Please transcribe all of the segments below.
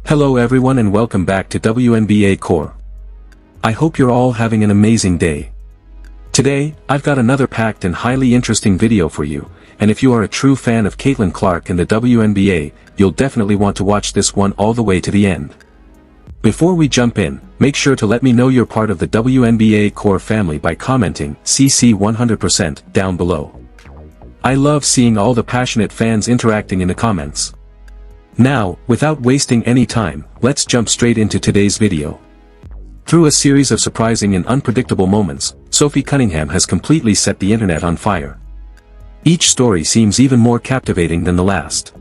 Hello everyone and welcome back to WNBA Core. I hope you're all having an amazing day. Today, I've got another packed and highly interesting video for you, and if you are a true fan of Caitlin Clark and the WNBA, you'll definitely want to watch this one all the way to the end. Before we jump in, make sure to let me know you're part of the WNBA Core family by commenting CC 100% down below. I love seeing all the passionate fans interacting in the comments. Now, without wasting any time, let's jump straight into today's video. Through a series of surprising and unpredictable moments, Sophie Cunningham has completely set the internet on fire. Each story seems even more captivating than the last.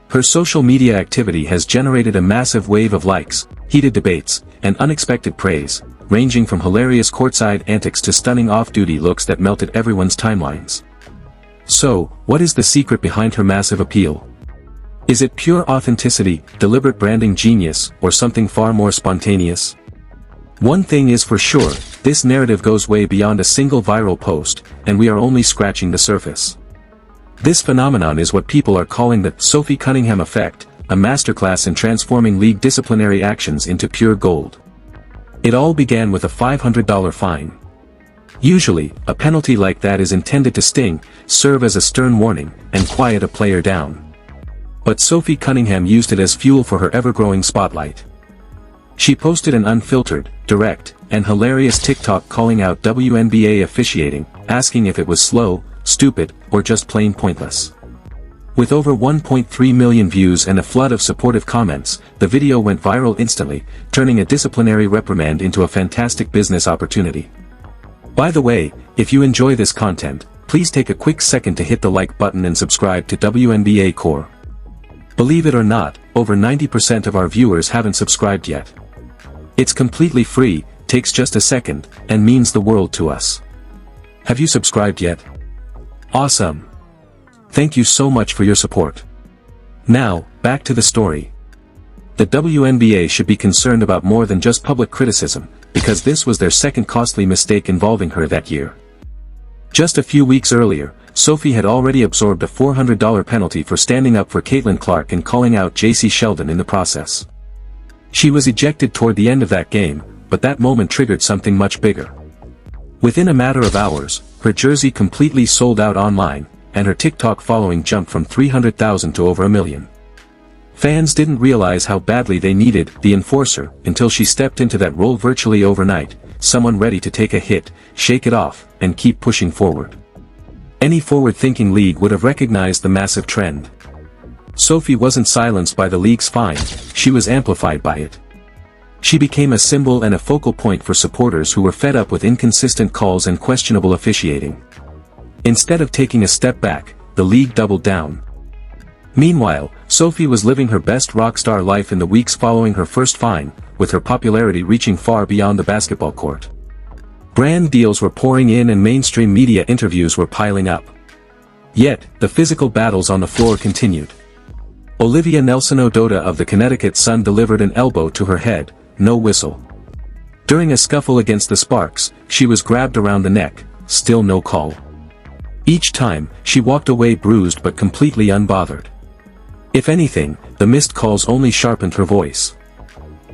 Her social media activity has generated a massive wave of likes, heated debates, and unexpected praise, ranging from hilarious courtside antics to stunning off-duty looks that melted everyone's timelines. So, what is the secret behind her massive appeal? Is it pure authenticity, deliberate branding genius, or something far more spontaneous? One thing is for sure, this narrative goes way beyond a single viral post, and we are only scratching the surface. This phenomenon is what people are calling the Sophie Cunningham effect, a masterclass in transforming league disciplinary actions into pure gold. It all began with a $500 fine. Usually, a penalty like that is intended to sting, serve as a stern warning, and quiet a player down. But Sophie Cunningham used it as fuel for her ever-growing spotlight. She posted an unfiltered, direct, and hilarious TikTok calling out WNBA officiating, asking if it was slow, stupid, or just plain pointless. With over 1.3 million views and a flood of supportive comments, the video went viral instantly, turning a disciplinary reprimand into a fantastic business opportunity. By the way, if you enjoy this content, please take a quick second to hit the like button and subscribe to WNBA Core. Believe it or not, over 90% of our viewers haven't subscribed yet. It's completely free, takes just a second, and means the world to us. Have you subscribed yet? Awesome! Thank you so much for your support. Now, back to the story. The WNBA should be concerned about more than just public criticism, because this was their second costly mistake involving her that year. Just a few weeks earlier, Sophie had already absorbed a $400 penalty for standing up for Caitlin Clark and calling out J.C. Sheldon in the process. She was ejected toward the end of that game, but that moment triggered something much bigger. Within a matter of hours, her jersey completely sold out online, and her TikTok following jumped from 300,000 to over 1 million. Fans didn't realize how badly they needed the enforcer until she stepped into that role virtually overnight, someone ready to take a hit, shake it off, and keep pushing forward. Any forward-thinking league would have recognized the massive trend. Sophie wasn't silenced by the league's fine, she was amplified by it. She became a symbol and a focal point for supporters who were fed up with inconsistent calls and questionable officiating. Instead of taking a step back, the league doubled down. Meanwhile, Sophie was living her best rock star life in the weeks following her first fine, with her popularity reaching far beyond the basketball court. Brand deals were pouring in and mainstream media interviews were piling up. Yet, the physical battles on the floor continued. Olivia Nelson-Ododa of the Connecticut Sun delivered an elbow to her head, no whistle. During a scuffle against the Sparks, she was grabbed around the neck, still no call. Each time, she walked away bruised but completely unbothered. If anything, the missed calls only sharpened her voice.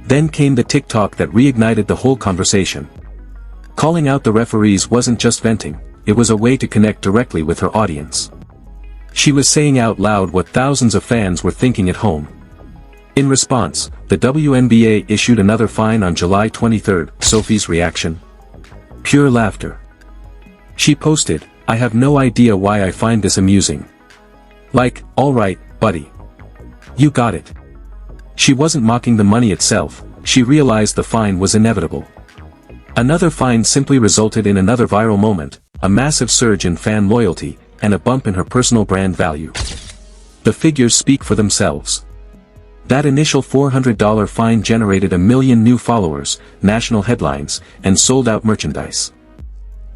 Then came the TikTok that reignited the whole conversation. Calling out the referees wasn't just venting, it was a way to connect directly with her audience. She was saying out loud what thousands of fans were thinking at home. In response, the WNBA issued another fine on July 23. Sophie's reaction? Pure laughter. She posted, "I have no idea why I find this amusing. Like, alright, buddy. You got it." She wasn't mocking the money itself, she realized the fine was inevitable. Another fine simply resulted in another viral moment, a massive surge in fan loyalty, and a bump in her personal brand value. The figures speak for themselves. That initial $400 fine generated 1 million new followers, national headlines, and sold-out merchandise.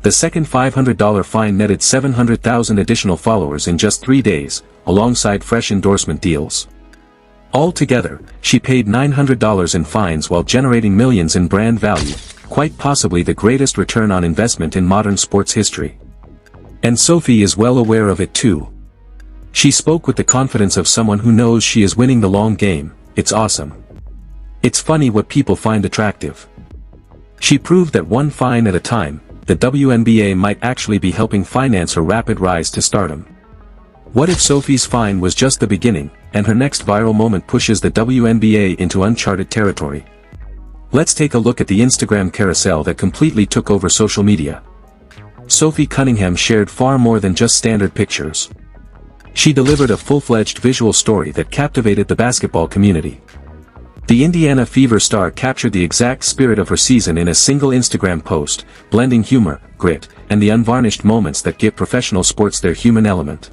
The second $500 fine netted 700,000 additional followers in just 3 days, alongside fresh endorsement deals. Altogether, she paid $900 in fines while generating millions in brand value, quite possibly the greatest return on investment in modern sports history. And Sophie is well aware of it too. She spoke with the confidence of someone who knows she is winning the long game. "It's awesome. It's funny what people find attractive. She proved that one fine at a time, the WNBA might actually be helping finance her rapid rise to stardom. What if Sophie's fine was just the beginning, and her next viral moment pushes the WNBA into uncharted territory? Let's take a look at the Instagram carousel that completely took over social media. Sophie Cunningham shared far more than just standard pictures. She delivered a full-fledged visual story that captivated the basketball community. The Indiana Fever star captured the exact spirit of her season in a single Instagram post, blending humor, grit, and the unvarnished moments that give professional sports their human element.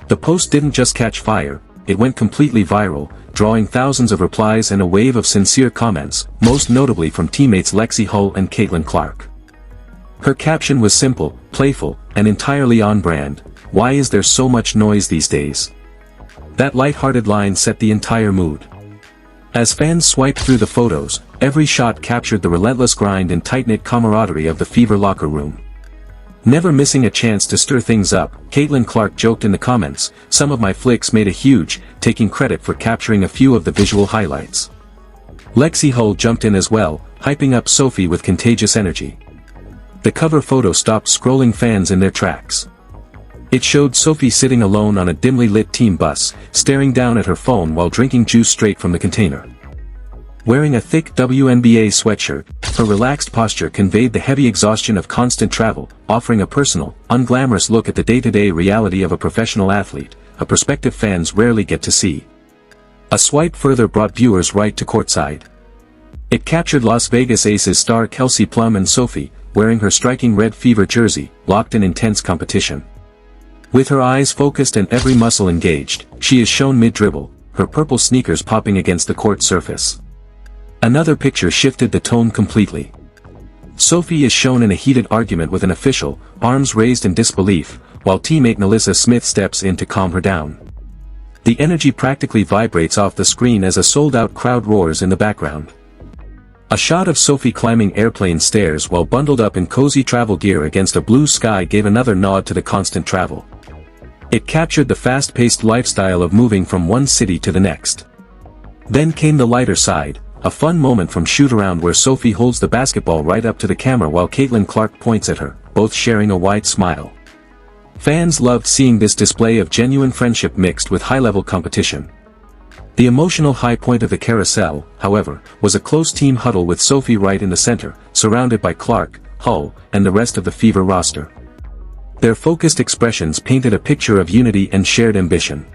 The post didn't just catch fire, it went completely viral, drawing thousands of replies and a wave of sincere comments, most notably from teammates Lexi Hull and Caitlin Clark. Her caption was simple, playful, and entirely on brand. "Why is there so much noise these days?" That light-hearted line set the entire mood. As fans swiped through the photos, every shot captured the relentless grind and tight-knit camaraderie of the Fever locker room. Never missing a chance to stir things up, Caitlin Clark joked in the comments, "Some of my flicks made a huge," taking credit for capturing a few of the visual highlights. Lexi Hull jumped in as well, hyping up Sophie with contagious energy. The cover photo stopped scrolling fans in their tracks. It showed Sophie sitting alone on a dimly lit team bus, staring down at her phone while drinking juice straight from the container. Wearing a thick WNBA sweatshirt, her relaxed posture conveyed the heavy exhaustion of constant travel, offering a personal, unglamorous look at the day-to-day reality of a professional athlete, a perspective fans rarely get to see. A swipe further brought viewers right to courtside. It captured Las Vegas Aces star Kelsey Plum and Sophie, wearing her striking red Fever jersey, locked in intense competition. With her eyes focused and every muscle engaged, she is shown mid-dribble, her purple sneakers popping against the court surface. Another picture shifted the tone completely. Sophie is shown in a heated argument with an official, arms raised in disbelief, while teammate Melissa Smith steps in to calm her down. The energy practically vibrates off the screen as a sold-out crowd roars in the background. A shot of Sophie climbing airplane stairs while bundled up in cozy travel gear against a blue sky gave another nod to the constant travel. It captured the fast-paced lifestyle of moving from one city to the next. Then came the lighter side, a fun moment from shoot-around where Sophie holds the basketball right up to the camera while Caitlin Clark points at her, both sharing a wide smile. Fans loved seeing this display of genuine friendship mixed with high-level competition. The emotional high point of the carousel, however, was a close team huddle with Sophie right in the center, surrounded by Clark, Hull, and the rest of the Fever roster. Their focused expressions painted a picture of unity and shared ambition.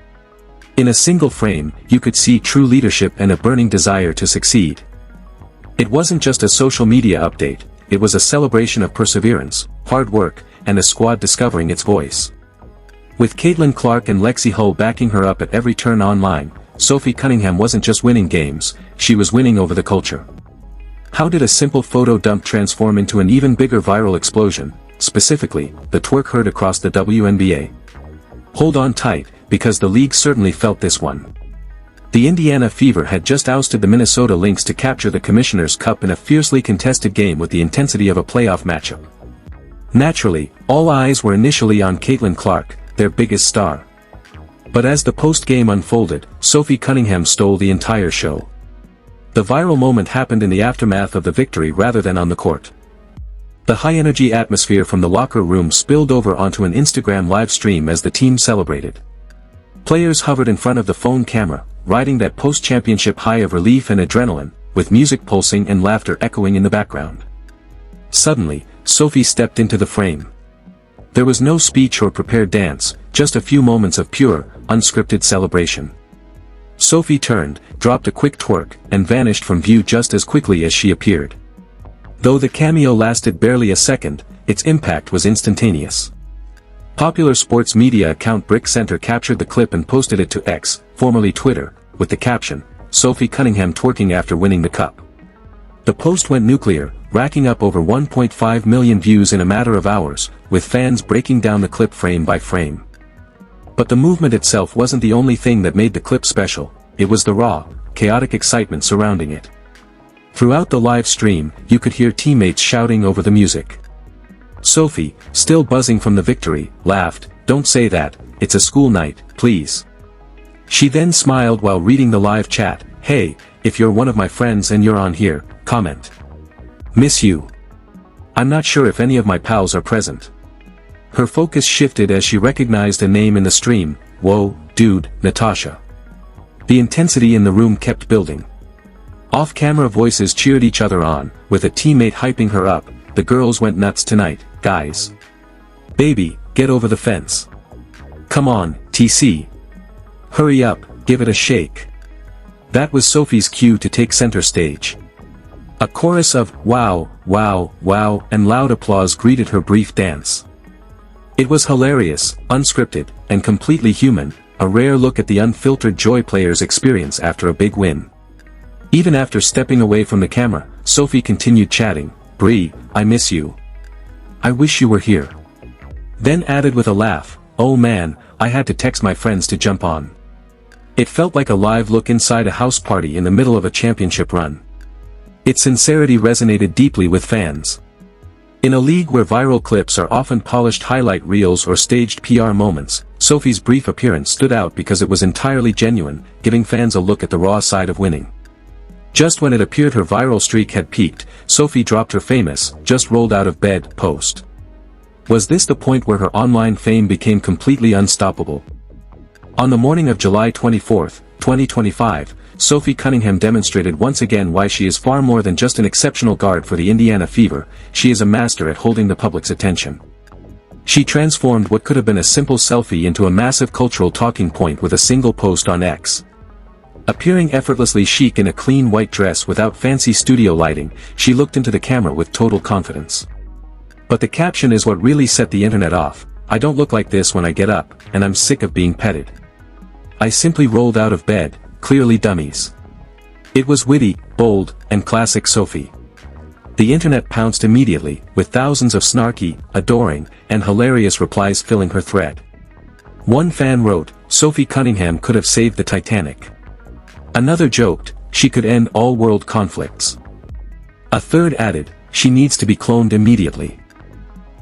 In a single frame, you could see true leadership and a burning desire to succeed. It wasn't just a social media update, it was a celebration of perseverance, hard work, and a squad discovering its voice. With Caitlin Clark and Lexi Hull backing her up at every turn online, Sophie Cunningham wasn't just winning games, she was winning over the culture. How did a simple photo dump transform into an even bigger viral explosion? Specifically, the twerk heard across the WNBA. Hold on tight, because the league certainly felt this one. The Indiana Fever had just ousted the Minnesota Lynx to capture the Commissioner's Cup in a fiercely contested game with the intensity of a playoff matchup. Naturally, all eyes were initially on Caitlin Clark, their biggest star. But as the post-game unfolded, Sophie Cunningham stole the entire show. The viral moment happened in the aftermath of the victory rather than on the court. The high-energy atmosphere from the locker room spilled over onto an Instagram live stream as the team celebrated. Players hovered in front of the phone camera, riding that post-championship high of relief and adrenaline, with music pulsing and laughter echoing in the background. Suddenly, Sophie stepped into the frame. There was no speech or prepared dance, just a few moments of pure, unscripted celebration. Sophie turned, dropped a quick twerk, and vanished from view just as quickly as she appeared. Though the cameo lasted barely a second, its impact was instantaneous. Popular sports media account Brick Center captured the clip and posted it to X, formerly Twitter, with the caption, "Sophie Cunningham twerking after winning the cup." The post went nuclear, racking up over 1.5 million views in a matter of hours, with fans breaking down the clip frame by frame. But the movement itself wasn't the only thing that made the clip special, it was the raw, chaotic excitement surrounding it. Throughout the live stream, you could hear teammates shouting over the music. Sophie, still buzzing from the victory, laughed, "Don't say that, it's a school night, please." She then smiled while reading the live chat, "Hey, if you're one of my friends and you're on here, comment. Miss you. I'm not sure if any of my pals are present. Her focus shifted as she recognized a name in the stream. Whoa, dude, Natasha. The intensity in the room kept building. Off-camera voices cheered each other on, with a teammate hyping her up. The girls went nuts tonight, guys. Baby, get over the fence. Come on, TC. Hurry up, give it a shake. That was Sophie's cue to take center stage. A chorus of wow, wow, wow, and loud applause greeted her brief dance. It was hilarious, unscripted, and completely human, a rare look at the unfiltered joy players experience after a big win. Even after stepping away from the camera, Sophie continued chatting. Bree, I miss you. I wish you were here. Then added with a laugh, oh man, I had to text my friends to jump on. It felt like a live look inside a house party in the middle of a championship run. Its sincerity resonated deeply with fans. In a league where viral clips are often polished highlight reels or staged PR moments, Sophie's brief appearance stood out because it was entirely genuine, giving fans a look at the raw side of winning. Just when it appeared her viral streak had peaked, Sophie dropped her famous, just rolled out of bed, post. Was this the point where her online fame became completely unstoppable? On the morning of July 24, 2025, Sophie Cunningham demonstrated once again why she is far more than just an exceptional guard for the Indiana Fever. She is a master at holding the public's attention. She transformed what could have been a simple selfie into a massive cultural talking point with a single post on X. Appearing effortlessly chic in a clean white dress without fancy studio lighting, she looked into the camera with total confidence. But the caption is what really set the internet off. I don't look like this when I get up, and I'm sick of being petted. I simply rolled out of bed, clearly dummies. It was witty, bold, and classic Sophie. The internet pounced immediately, with thousands of snarky, adoring, and hilarious replies filling her thread. One fan wrote, Sophie Cunningham could have saved the Titanic. Another joked, she could end all world conflicts. A third added, she needs to be cloned immediately.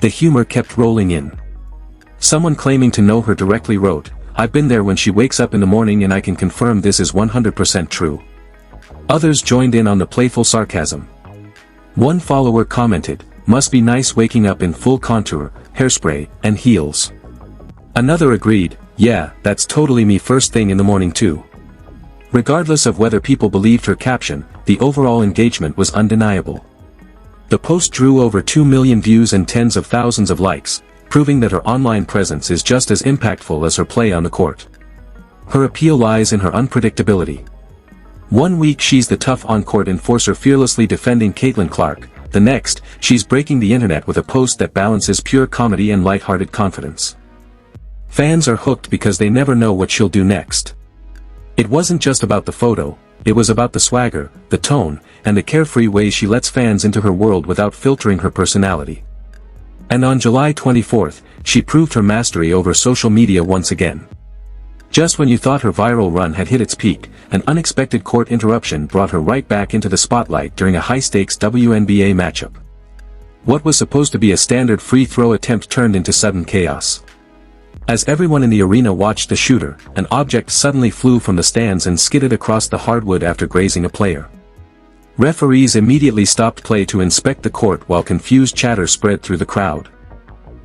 The humor kept rolling in. Someone claiming to know her directly wrote, I've been there when she wakes up in the morning and I can confirm this is 100% true. Others joined in on the playful sarcasm. One follower commented, must be nice waking up in full contour, hairspray, and heels. Another agreed, yeah, that's totally me first thing in the morning too. Regardless of whether people believed her caption, the overall engagement was undeniable. The post drew over 2 million views and tens of thousands of likes, proving that her online presence is just as impactful as her play on the court. Her appeal lies in her unpredictability. One week she's the tough on-court enforcer fearlessly defending Caitlin Clark, the next, she's breaking the internet with a post that balances pure comedy and lighthearted confidence. Fans are hooked because they never know what she'll do next. It wasn't just about the photo, it was about the swagger, the tone, and the carefree way she lets fans into her world without filtering her personality. And on July 24th, she proved her mastery over social media once again. Just when you thought her viral run had hit its peak, an unexpected court interruption brought her right back into the spotlight during a high-stakes WNBA matchup. What was supposed to be a standard free throw attempt turned into sudden chaos. As everyone in the arena watched the shooter, an object suddenly flew from the stands and skidded across the hardwood after grazing a player. Referees immediately stopped play to inspect the court while confused chatter spread through the crowd.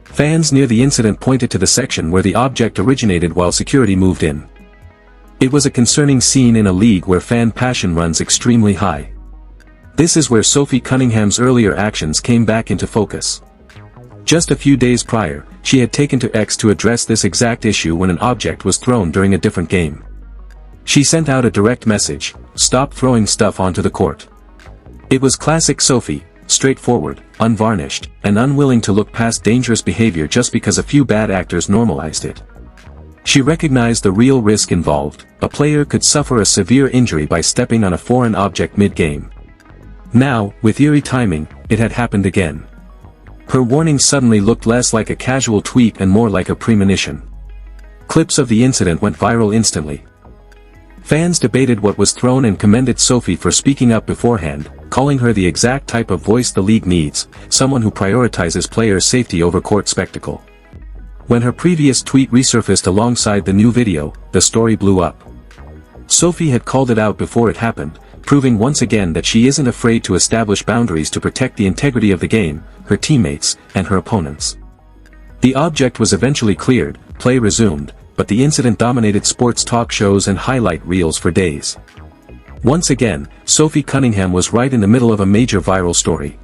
Fans near the incident pointed to the section where the object originated while security moved in. It was a concerning scene in a league where fan passion runs extremely high. This is where Sophie Cunningham's earlier actions came back into focus. Just a few days prior, she had taken to X to address this exact issue when an object was thrown during a different game. She sent out a direct message, "Stop throwing stuff onto the court." It was classic Sophie, straightforward, unvarnished, and unwilling to look past dangerous behavior just because a few bad actors normalized it. She recognized the real risk involved. A player could suffer a severe injury by stepping on a foreign object mid-game. Now, with eerie timing, it had happened again. Her warning suddenly looked less like a casual tweet and more like a premonition. Clips of the incident went viral instantly. Fans debated what was thrown and commended Sophie for speaking up beforehand, calling her the exact type of voice the league needs, someone who prioritizes players' safety over court spectacle. When her previous tweet resurfaced alongside the new video, the story blew up. Sophie had called it out before it happened, proving once again that she isn't afraid to establish boundaries to protect the integrity of the game, her teammates, and her opponents. The object was eventually cleared, play resumed, but the incident dominated sports talk shows and highlight reels for days. Once again, Sophie Cunningham was right in the middle of a major viral story.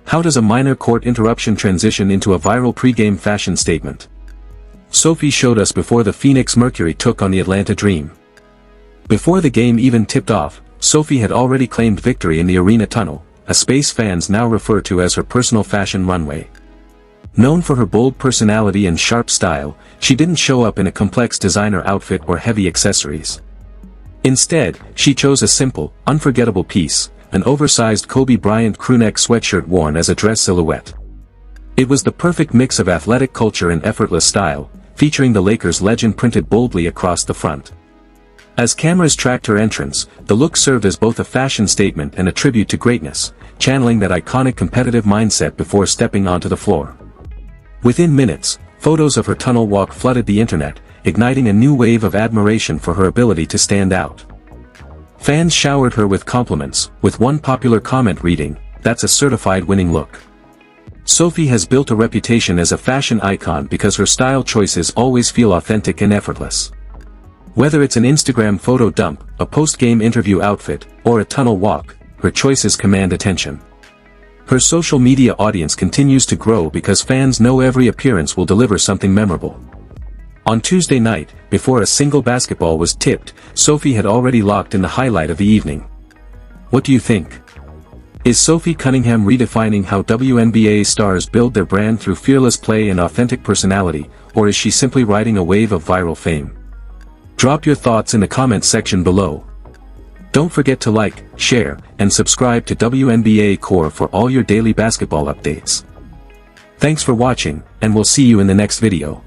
How does a minor court interruption transition into a viral pre-game fashion statement? Sophie showed us before the Phoenix Mercury took on the Atlanta Dream. Before the game even tipped off, Sophie had already claimed victory in the arena tunnel, a space fans now refer to as her personal fashion runway. Known for her bold personality and sharp style, she didn't show up in a complex designer outfit or heavy accessories. Instead, she chose a simple, unforgettable piece, an oversized Kobe Bryant crewneck sweatshirt worn as a dress silhouette. It was the perfect mix of athletic culture and effortless style, featuring the Lakers legend printed boldly across the front. As cameras tracked her entrance, the look served as both a fashion statement and a tribute to greatness, channeling that iconic competitive mindset before stepping onto the floor. Within minutes, photos of her tunnel walk flooded the internet, igniting a new wave of admiration for her ability to stand out. Fans showered her with compliments, with one popular comment reading, "That's a certified winning look." Sophie has built a reputation as a fashion icon because her style choices always feel authentic and effortless. Whether it's an Instagram photo dump, a post-game interview outfit, or a tunnel walk, her choices command attention. Her social media audience continues to grow because fans know every appearance will deliver something memorable. On Tuesday night, before a single basketball was tipped, Sophie had already locked in the highlight of the evening. What do you think? Is Sophie Cunningham redefining how WNBA stars build their brand through fearless play and authentic personality, or is she simply riding a wave of viral fame? Drop your thoughts in the comments section below. Don't forget to like, share, and subscribe to WNBA Core for all your daily basketball updates. Thanks for watching, and we'll see you in the next video.